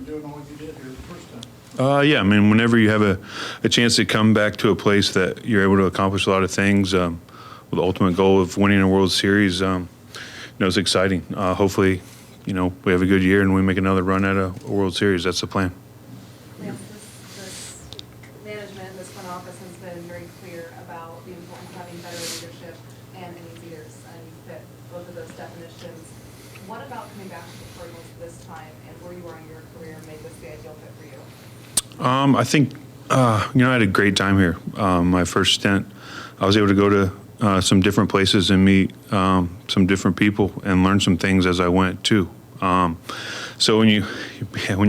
doing all you did here the first time. Yeah, I mean, whenever you have a chance to come back to a place that you're able to accomplish a lot of things, with the ultimate goal of winning a World Series, it's exciting. Hopefully, we have a good year and we make another run at a World Series. That's the plan. Lance, this management, this front office has been very clear about the importance of having better leadership and leaders, and you fit both of those definitions. What about coming back to the Cardinals this time and where you are in your career made this the ideal fit for you? I think, I had a great time here. My first stint, I was able to go to some different places and meet some different people and learn some things as I went too. So when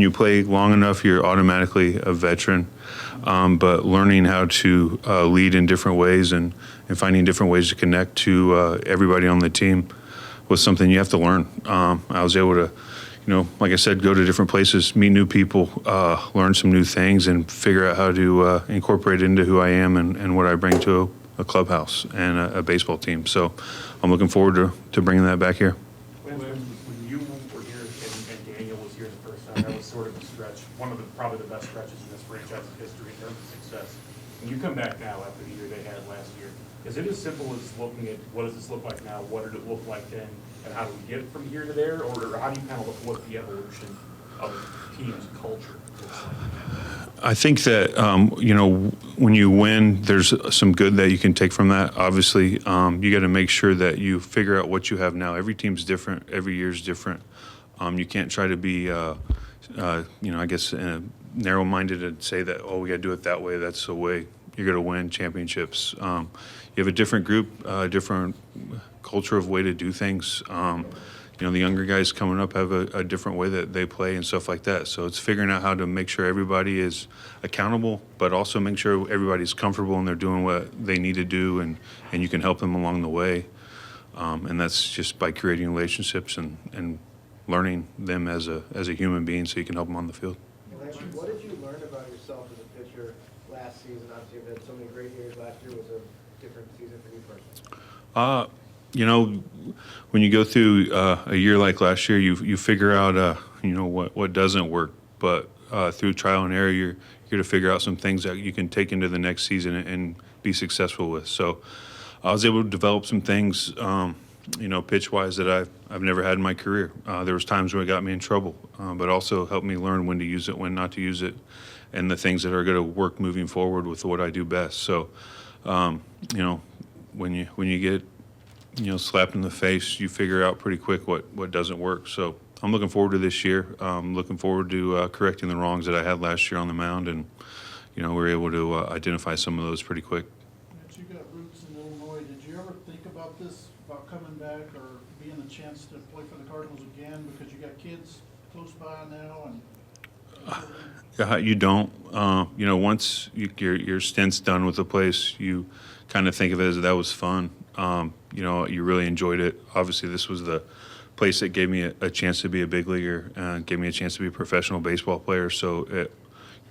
you play long enough, you're automatically a veteran. But learning how to lead in different ways and finding different ways to connect to everybody on the team was something you have to learn. I was able to, like I said, go to different places, meet new people, learn some new things, and figure out how to incorporate it into who I am and what I bring to a clubhouse and a baseball team. So I'm looking forward to bringing that back here. When you were here and Daniel was here the first time, that was sort of a stretch, probably the best stretches in this franchise's history in terms of success. When you come back now after the year they had last year, is it as simple as looking at what does this look like now, what did it look like then, and how do we get from here to there, or how do you kind of look at what the evolution of the team's culture looks like? I think that, when you win, there's some good that you can take from that. Obviously, you got to make sure that you figure out what you have now. Every team's different. Every year's different. You can't try to be, I guess, narrow-minded and say that, we got to do it that way. That's the way you're going to win championships. You have a different group, different culture of way to do things. The younger guys coming up have a different way that they play and stuff like that. So it's figuring out how to make sure everybody is accountable, but also make sure everybody's comfortable and they're doing what they need to do, and you can help them along the way. And that's just by creating relationships and learning them as a human being so you can help them on the field. What did you learn about yourself as a pitcher last season? Obviously, you've had so many great years. Last year was a different season for you personally. When you go through a year like last year, you figure out, what doesn't work. But through trial and error, you're going to figure out some things that you can take into the next season and be successful with. So I was able to develop some things, pitch-wise that I've never had in my career. There was times where it got me in trouble, but also helped me learn when to use it, when not to use it, and the things that are going to work moving forward with what I do best. So, when you get slapped in the face, you figure out pretty quick what doesn't work. So I'm looking forward to this year. I'm looking forward to correcting the wrongs that I had last year on the mound, and we're able to identify some of those pretty quick. You got roots in Illinois. Did you ever think about this, about coming back or being a chance to play for the Cardinals again, because you got kids close by now? You don't. Once your stint's done with the place, you kind of think of it as that was fun. You really enjoyed it. Obviously, this was the place that gave me a chance to be a big leaguer and gave me a chance to be a professional baseball player. So it,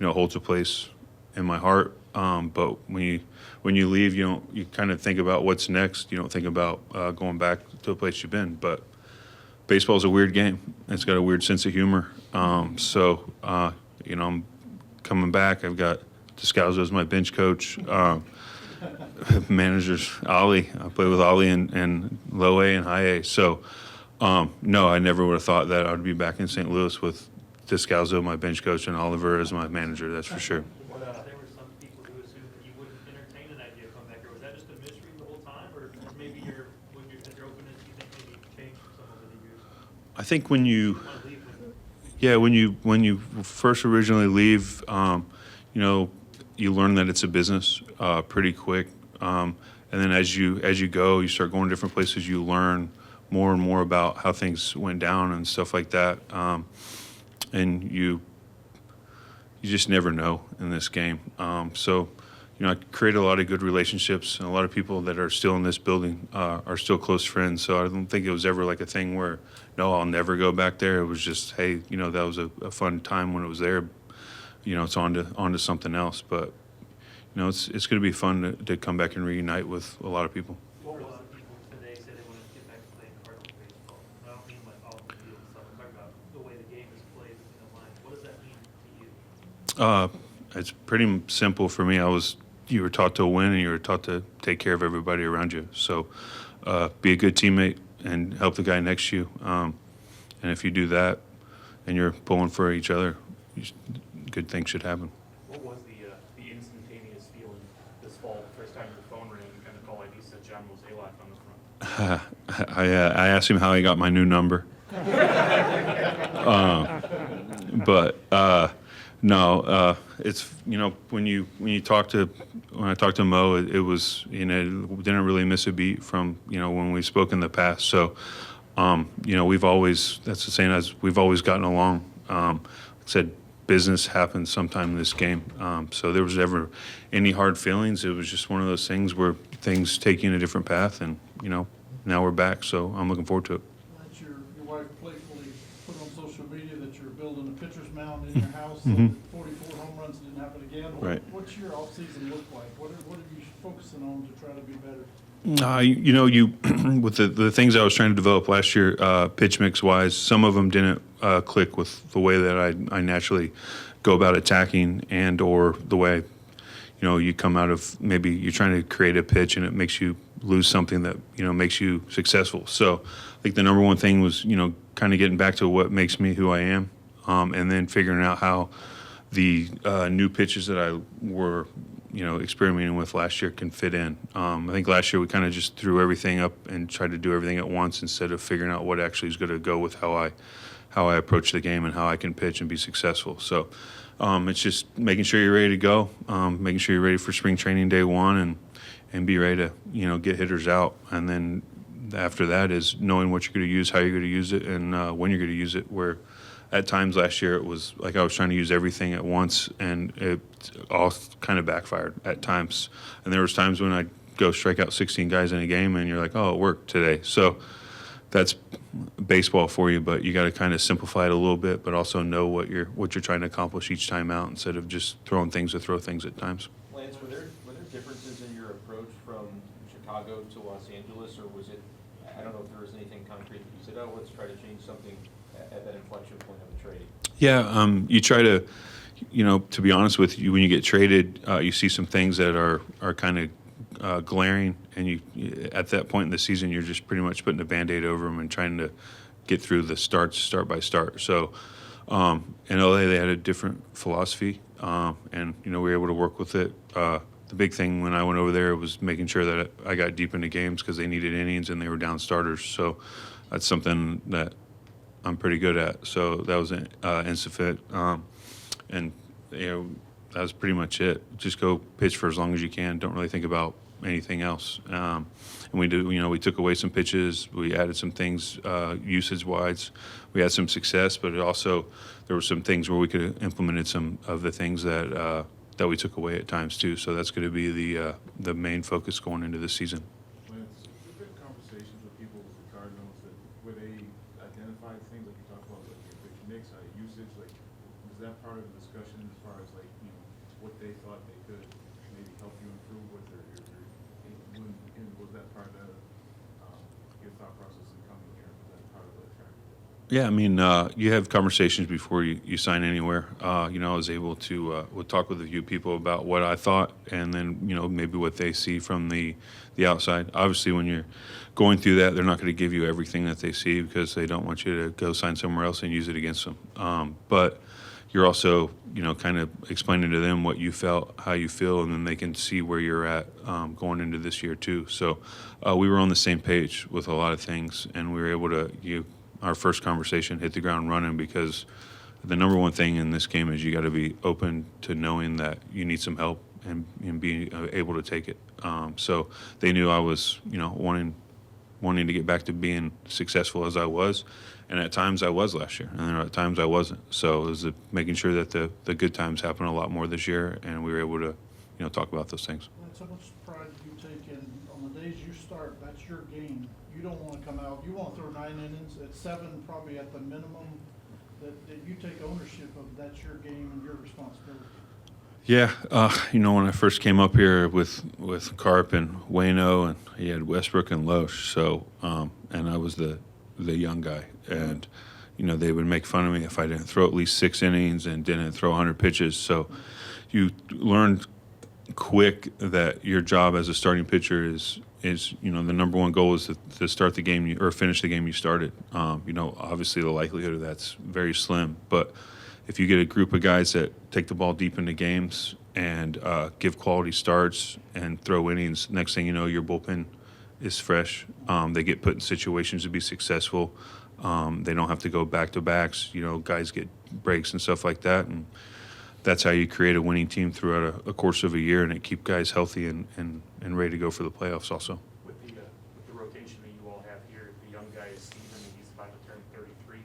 holds a place in my heart. But when you leave, you kind of think about what's next. You don't think about going back to a place you've been. But baseball is a weird game. It's got a weird sense of humor. I'm coming back. I've got Descalzo as my bench coach. Managers Ollie. I played with Ollie in low A and high A. So, no, I never would have thought that I would be back in St. Louis with Descalzo, my bench coach, and Oliver as my manager. That's for sure. There were some people who assumed that you wouldn't entertain an idea of coming back here. Was that just a mystery the whole time, or maybe your openness, you think, maybe changed some over the years? I think when you first originally leave, you learn that it's a business pretty quick, and then as you go, you start going to different places. You learn more and more about how things went down and stuff like that, and you just never know in this game. So, I created a lot of good relationships, and a lot of people that are still in this building are still close friends. So I don't think it was ever like a thing where, no, I'll never go back there. It was just, hey, that was a fun time when it was there. It's on to something else. But, it's going to be fun to come back and reunite with a lot of people. What was the people today say they want to get back to playing Cardinals baseball? I don't mean like off the field stuff. I'm talking about the way the game is played in the line. What does that It's pretty simple for me. You were taught to win and you were taught to take care of everybody around you. So be a good teammate and help the guy next to you. And if you do that and you're pulling for each other, good things should happen. What was the instantaneous feeling this fall, the first time your phone rang and the call ID said John Mozeliak on this front? I asked him how he got my new number. No, it's, you know, when I talked to Mo, it was, you know, didn't really miss a beat from, you know, when we spoke in the past. So, you know, we've always gotten along. Like I said, business happens sometime in this game. So there was never any hard feelings. It was just one of those things where things take you in a different path, and, you know, now we're back. So I'm looking forward to it. That your wife playfully put on social media that you're building a pitcher's mound in your house, so Mhm. that 44 home runs didn't happen again. Right. What's your offseason look like? What are you focusing on to try to be better? You know, with the things I was trying to develop last year, pitch mix wise, some of them didn't click with the way that I naturally go about attacking, and or the way, you know, you come out of, maybe you're trying to create a pitch and it makes you lose something that, you know, makes you successful. So I think the number one thing was, you know, kind of getting back to what makes me who I am, and then figuring out how the new pitches that I were, you know, experimenting with last year can fit in. I think last year we kind of just threw everything up and tried to do everything at once instead of figuring out what actually is going to go with how I approach the game and how I can pitch and be successful. So it's just making sure you're ready to go, making sure you're ready for spring training day one, and be ready to, you know, get hitters out. And then after that is knowing what you're going to use, how you're going to use it, and when you're going to use it. Where at times last year it was like I was trying to use everything at once, and it all kind of backfired at times. And there was times when I'd go strike out 16 guys in a game, and you're like, oh, it worked today. So that's baseball for you, but you got to kind of simplify it a little bit, but also know what you're trying to accomplish each time out, instead of just throwing things to throw things at times. Lance, were there differences in your approach from Chicago to Los Angeles, or was it, I don't know if there was anything concrete that you said, oh, let's try to change something at that inflection point of a trade? Yeah, you try to, you know, to be honest with you, when you get traded, you see some things that are kind of glaring, and you at that point in the season, you're just pretty much putting a Band-Aid over them and trying to get through the start by start. So in LA, they had a different philosophy, and, you know, we were able to work with it. The big thing when I went over there was making sure that I got deep into games, because they needed innings and they were down starters. So that's something that I'm pretty good at. So that was Instafit, and, you know, that was pretty much it. Just go pitch for as long as you can. Don't really think about anything else. And we took away some pitches. We added some things usage-wise. We had some success, but there were some things where we could have implemented some of the things that we took away at times too. So that's going to be the main focus going into this season. Lance, there's been conversations with people with the Cardinals where they identify things like you talked about, like your pitch mix, how usage, like, was that part of the discussion as far as, like, you know, what they thought they could maybe help you improve with, or was that part of your thought process in coming here? Was that part of the track? Yeah, I mean, you have conversations before you sign anywhere. You know, I was able to talk with a few people about what I thought, and then, you know, maybe what they see from the outside. Obviously, when you're going through that, they're not going to give you everything that they see, because they don't want you to go sign somewhere else and use it against them. But you're also, you know, kind of explaining to them what you felt, how you feel, and then they can see where you're at going into this year too. So we were on the same page with a lot of things, and we were able to, our first conversation, hit the ground running, because the number one thing in this game is you got to be open to knowing that you need some help, and being able to take it. So they knew I was, you know, wanting to get back to being successful as I was, and at times I was last year, and there are times I wasn't. So it was making sure that the good times happen a lot more this year, and we were able to, you know, talk about those things. Lance, how much pride do you take in, on the days you start, that's your game. You don't want to come out, you want to throw 9 innings, at 7 probably at the minimum, that you take ownership of, that's your game and your responsibility. Yeah, you know, when I first came up here with Carp and Wayno, and he had Westbrook and Loesch, so and I was the young guy, and, they would make fun of me if I didn't throw at least 6 innings and didn't throw 100 pitches. So you learned quick that your job as a starting pitcher is the number one goal is to start the game or finish the game you started. Obviously the likelihood of that's very slim, but if you get a group of guys that take the ball deep into games and give quality starts and throw innings, next thing you know, your bullpen is fresh. They get put in situations to be successful. They don't have to go back-to-backs. Guys get breaks and stuff like that, and that's how you create a winning team throughout a course of a year, and it keep guys healthy and ready to go for the playoffs also. With the rotation that you all have here, the young guy is Steven, and he's about to turn 33.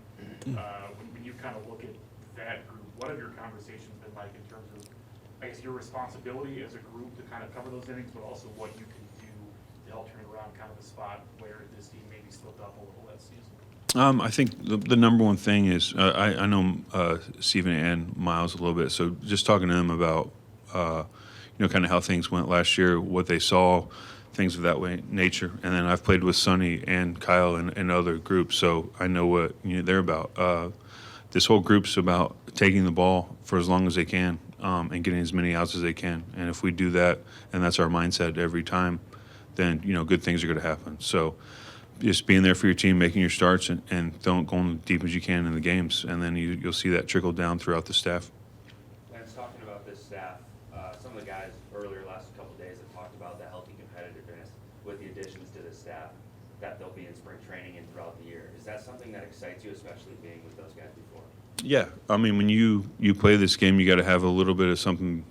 When you kind of look at that group, what have your conversations been like in terms of, I guess, your responsibility as a group to kind of cover those innings, but also what you can do to help turn around kind of a spot where this team maybe slipped up a little that season? I think the number one thing is I know Stephen and Miles a little bit, so just talking to them about kind of how things went last year, what they saw, things of that way nature, and then I've played with Sonny and Kyle and other groups, so I know what they're about. This whole group's about taking the ball for as long as they can and getting as many outs as they can, and if we do that, and that's our mindset every time, then good things are going to happen. So just being there for your team, making your starts, and going deep as you can in the games, and then you'll see that trickle down throughout the staff. Lance, talking about this staff, some of the guys earlier last couple of days have talked about the healthy competitiveness with the additions to the staff that they'll be in spring training and throughout the year. Is that something that excites you, especially being with those guys before? Yeah, I mean, when you play this game, you got to have a little bit of something,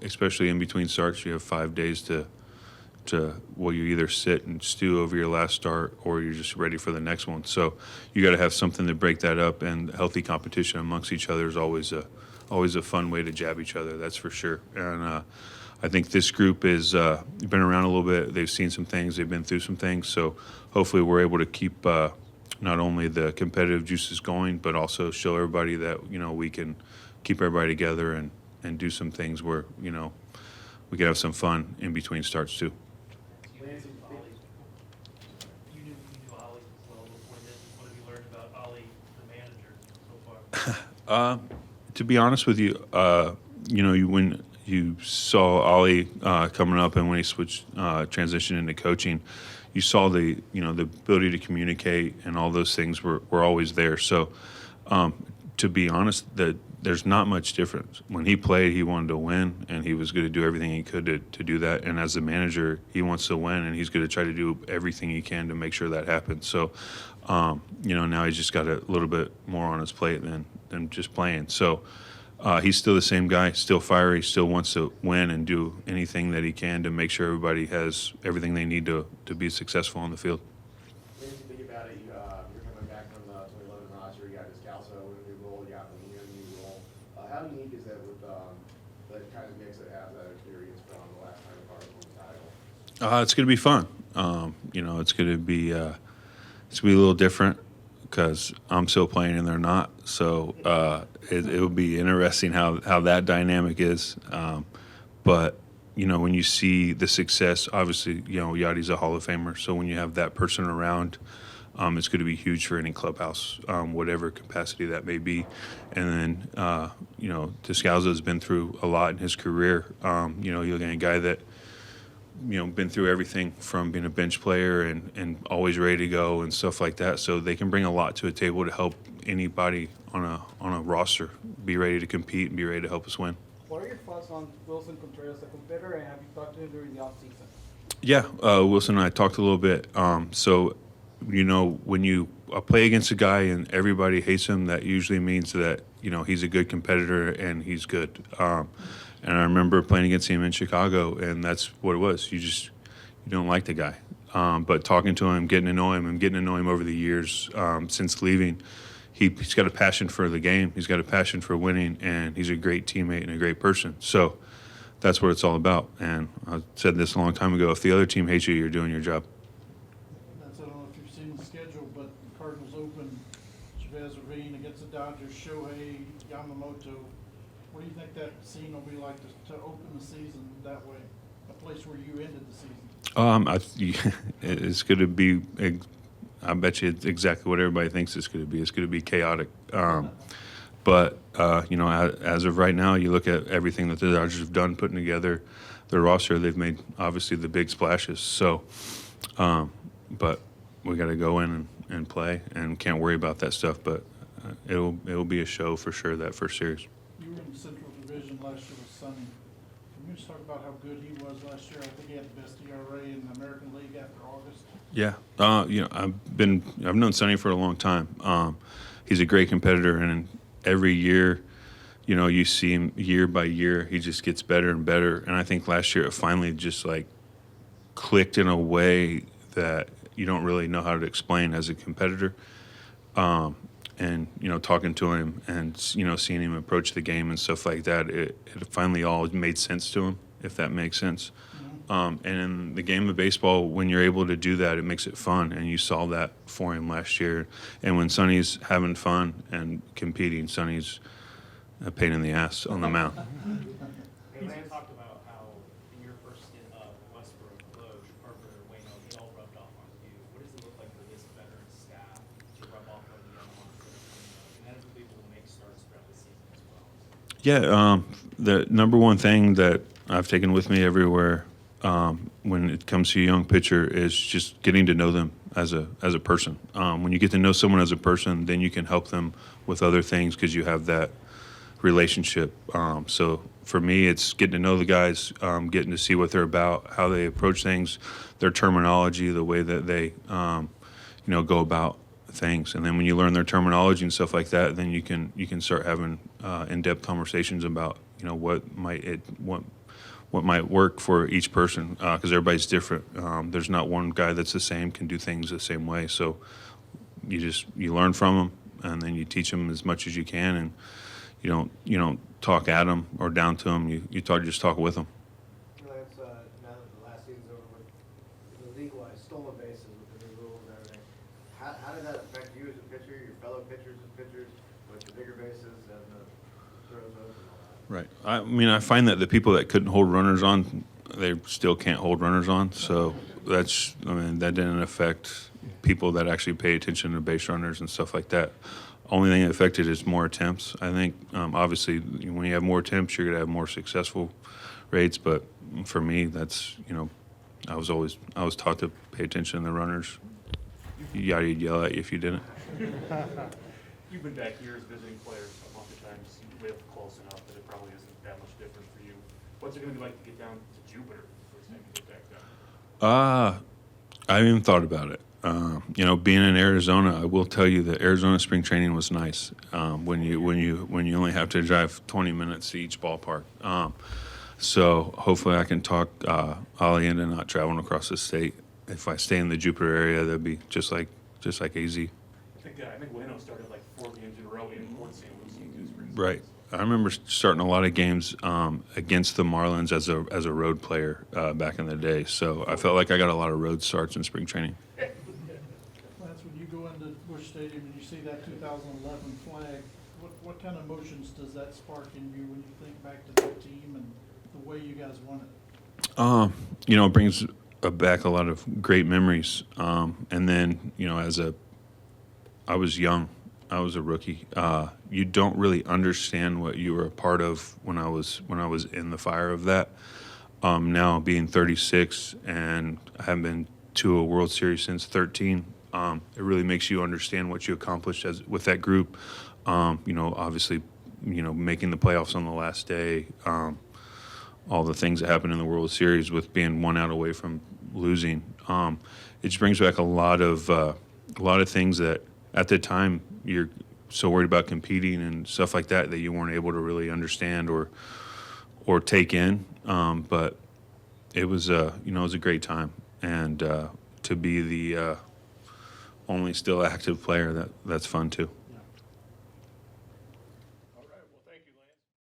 especially in between starts. You have 5 days to you either sit and stew over your last start or you're just ready for the next one. So you got to have something to break that up, and healthy competition amongst each other is always a fun way to jab each other. That's for sure. And I think this group is been around a little bit. They've seen some things. They've been through some things. So hopefully we're able to keep not only the competitive juices going, but also show everybody that we can keep everybody together and do some things where we can have some fun in between starts too. You knew Ollie as well before this. What have you learned about Ollie, the manager, so far? To be honest with you, when you saw Ollie coming up and when he switched transition into coaching, you saw the ability to communicate and all those things were always there. So to be honest, there's not much difference. When he played, he wanted to win, and he was going to do everything he could to do that. And as a manager, he wants to win, and he's going to try to do everything he can to make sure that happens. So, now he's just got a little bit more on his plate than just playing. So he's still the same guy, still fiery, still wants to win and do anything that he can to make sure everybody has everything they need to be successful on the field. When you think about it, you're coming back from the 2011 roster, you got Descalso in a new role, you got Lynn in a new role. How unique is that with that kind of mix that has that experience from the last time the Cardinals won the title? It's going to be fun. It's going to be a little different because I'm still playing and they're not. So it will be interesting how that dynamic is. But when you see the success, obviously, Yadi's a Hall of Famer. So when you have that person around, it's going to be huge for any clubhouse, whatever capacity that may be. And then, Descalzo's been through a lot in his career. You're looking at a guy that, been through everything from being a bench player and always ready to go and stuff like that. So they can bring a lot to a table to help anybody on a roster be ready to compete and be ready to help us win. What are your thoughts on Wilson Contreras, the competitor, and have you talked to him during the offseason? Yeah, Wilson and I talked a little bit. When you play against a guy and everybody hates him, that usually means that, he's a good competitor and he's good. And I remember playing against him in Chicago, and that's what it was. You don't like the guy. But talking to him, getting to know him over the years since leaving, he's got a passion for the game. He's got a passion for winning, and he's a great teammate and a great person. So that's what it's all about. And I said this a long time ago, if the other team hates you, you're doing your job. I don't know if you've seen the schedule, but the Cardinals open Chavez Ravine against the Dodgers, Shohei, Yamamoto. What do you think that scene will be like to open the season that way, a place where you ended the season? It's going to be I bet you it's exactly what everybody thinks it's going to be. It's going to be chaotic. But as of right now, you look at everything that the Dodgers have done putting together their roster. They've made obviously the big splashes. So, but we got to go in and play, and can't worry about that stuff. But it'll be a show for sure, that first series. You were in the Central Division last year with Sonny. Can you just talk about how good he was last year? I think he had the best ERA in the American League after August. Yeah, I've known Sonny for a long time. He's a great competitor, and every year, you see him year by year, he just gets better and better. And I think last year it finally just like clicked in a way that you don't really know how to explain as a competitor. And talking to him and seeing him approach the game and stuff like that, it finally all made sense to him, if that makes sense. And in the game of baseball, when you're able to do that, it makes it fun, and you saw that for him last year. And when Sonny's having fun and competing, Sonny's a pain in the ass on the mound. You talked about how in your first stint of Westbrook, Loge, Parker, Wayno, they all rubbed off on you. What does it look like for this veteran staff to rub off on the young ones that are coming up? And inevitably will make starts throughout the season as well. Yeah, the number one thing that I've taken with me everywhere when it comes to a young pitcher is just getting to know them as a person. When you get to know someone as a person, then you can help them with other things because you have that relationship. So for me, it's getting to know the guys, getting to see what they're about, how they approach things, their terminology, the way that they go about things. And then when you learn their terminology and stuff like that, then you can start having in-depth conversations about what might work for each person, because everybody's different. There's not one guy that's the same, can do things the same way. So you learn from them, and then you teach them as much as you can, and you don't talk at them or down to them. You just talk with them. Lance, now that the last season's over with the league-wise stolen bases with the new rules and everything, how did that affect you as a pitcher, your fellow pitchers as pitchers, with the bigger bases and the throws open and all that? Right. I find that the people that couldn't hold runners on, they still can't hold runners on. So that didn't affect people that actually pay attention to base runners and stuff like that. Only thing that affected is more attempts. I think obviously when you have more attempts, you're gonna have more successful rates. But for me, that's I was taught to pay attention to the runners. You'd yell at you if you didn't. You've been back years visiting players a bunch of times. You live close enough that it probably isn't that much different for you. What's it going to be like to get down to Jupiter first time you get back down? I haven't even thought about it. Being in Arizona, I will tell you that Arizona spring training was nice. When you only have to drive 20 minutes to each ballpark. So hopefully I can talk Ollie into not traveling across the state. If I stay in the Jupiter area, that'd be just like AZ. I think Wayno started like 4 games in a row in Port St. Lucie in 2 spring Right. I remember starting a lot of games against the Marlins as a road player back in the day. So I felt like I got a lot of road starts in spring training. Lance, when you go into Busch Stadium and you see that 2011 flag, what kind of emotions does that spark in you when you think back to that team and the way you guys won it? It brings back a lot of great memories. And then, I was young. I was a rookie. You don't really understand what you were a part of when I was in the fire of that. Now being 36 and I haven't been to a World Series since 13, it really makes you understand what you accomplished with that group. Obviously, making the playoffs on the last day, all the things that happened in the World Series with being 1 out away from losing. It just brings back a lot of things that at the time you're so worried about competing and stuff like that you weren't able to really understand or take in. But it was it was a great time, and to be the only still active player, that's fun too.